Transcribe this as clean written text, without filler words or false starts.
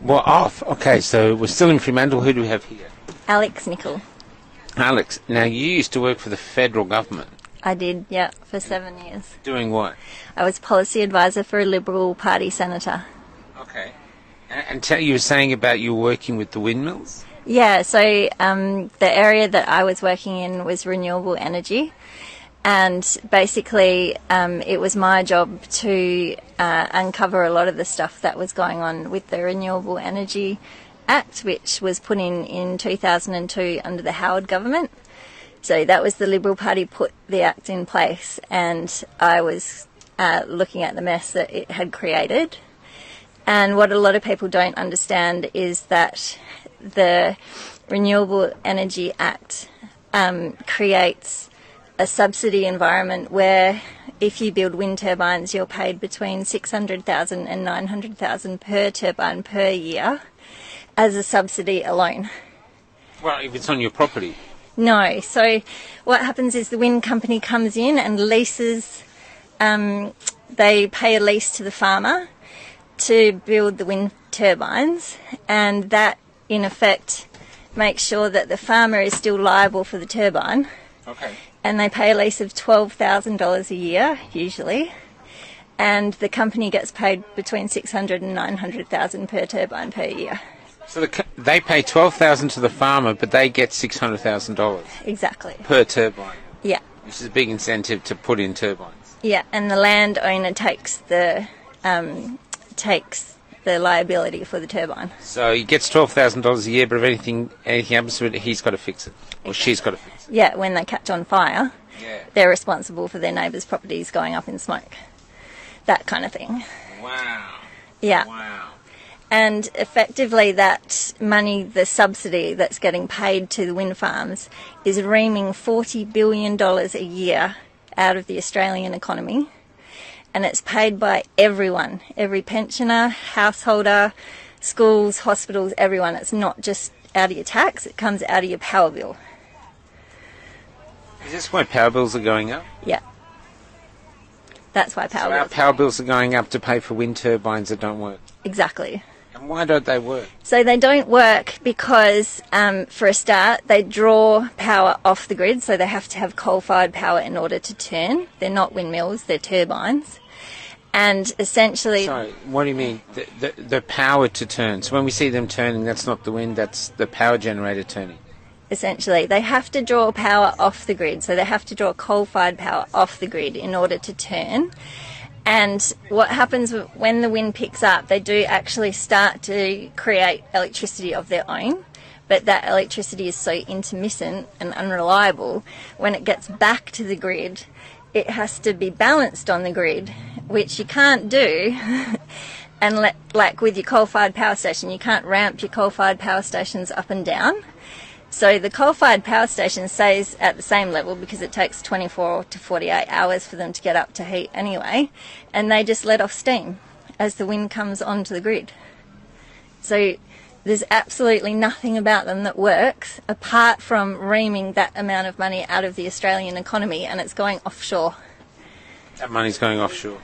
Well, off. Okay, so we're still in Fremantle. Who do we have here? Alex Nicol. Alex, now you used to work for the federal government. I did, yeah, for 7 years. Doing what? I was policy advisor for a Liberal Party senator. Okay. And you were saying about you working with the windmills? Yeah, so the area that I was working in was renewable energy. And basically, it was my job to uncover a lot of the stuff that was going on with the Renewable Energy Act, which was put in 2002 under the Howard government. So that was the Liberal Party put the act in place, and I was looking at the mess that it had created. And what a lot of people don't understand is that the Renewable Energy Act creates a subsidy environment where if you build wind turbines, you're paid between $600,000 and $900,000 per turbine per year as a subsidy alone. Well, if it's on your property. No. So what happens is the wind company comes in and leases, they pay a lease to the farmer to build the wind turbines, and that in effect makes sure that the farmer is still liable for the turbine. Okay. And they pay a lease of $12,000 a year, usually, and the company gets paid between $600,000 and $900,000 per turbine per year. So they pay $12,000 to the farmer, but they get $600,000 Exactly. per turbine. Yeah. Which is a big incentive to put in turbines. Yeah, and the landowner takes the liability for the turbine. So he gets $12,000 a year, but if anything happens to it, he's got to fix it, or she's got to fix it. Yeah, when they catch on fire, Yeah. they're responsible for their neighbours' properties going up in smoke. That kind of thing. Wow. Yeah. Wow. And effectively that money, the subsidy that's getting paid to the wind farms, is reaming $40 billion a year out of the Australian economy. And it's paid by everyone, every pensioner, householder, schools, hospitals, everyone. It's not just out of your tax, it comes out of your power bill. Is this why power bills are going up? Yeah. That's why power So our bills. power bills are going up to pay for wind turbines that don't work. Exactly. And why don't they work? So they don't work because, for a start, they draw power off the grid, so they have to have coal-fired power in order to turn. They're not windmills, they're turbines. And essentially... Sorry, what do you mean? The power to turn. So when we see them turning, that's not the wind, that's the power generator turning. Essentially, they have to draw power off the grid, so they have to draw coal-fired power off the grid in order to turn. And what happens when the wind picks up, they do actually start to create electricity of their own, but that electricity is so intermittent and unreliable, when it gets back to the grid, it has to be balanced on the grid, which you can't do. And like with your coal-fired power station, you can't ramp your coal-fired power stations up and down. So the coal-fired power station stays at the same level because it takes 24 to 48 hours for them to get up to heat anyway, and they just let off steam as the wind comes onto the grid. So there's absolutely nothing about them that works apart from reaming that amount of money out of the Australian economy, and it's going offshore. That money's going offshore.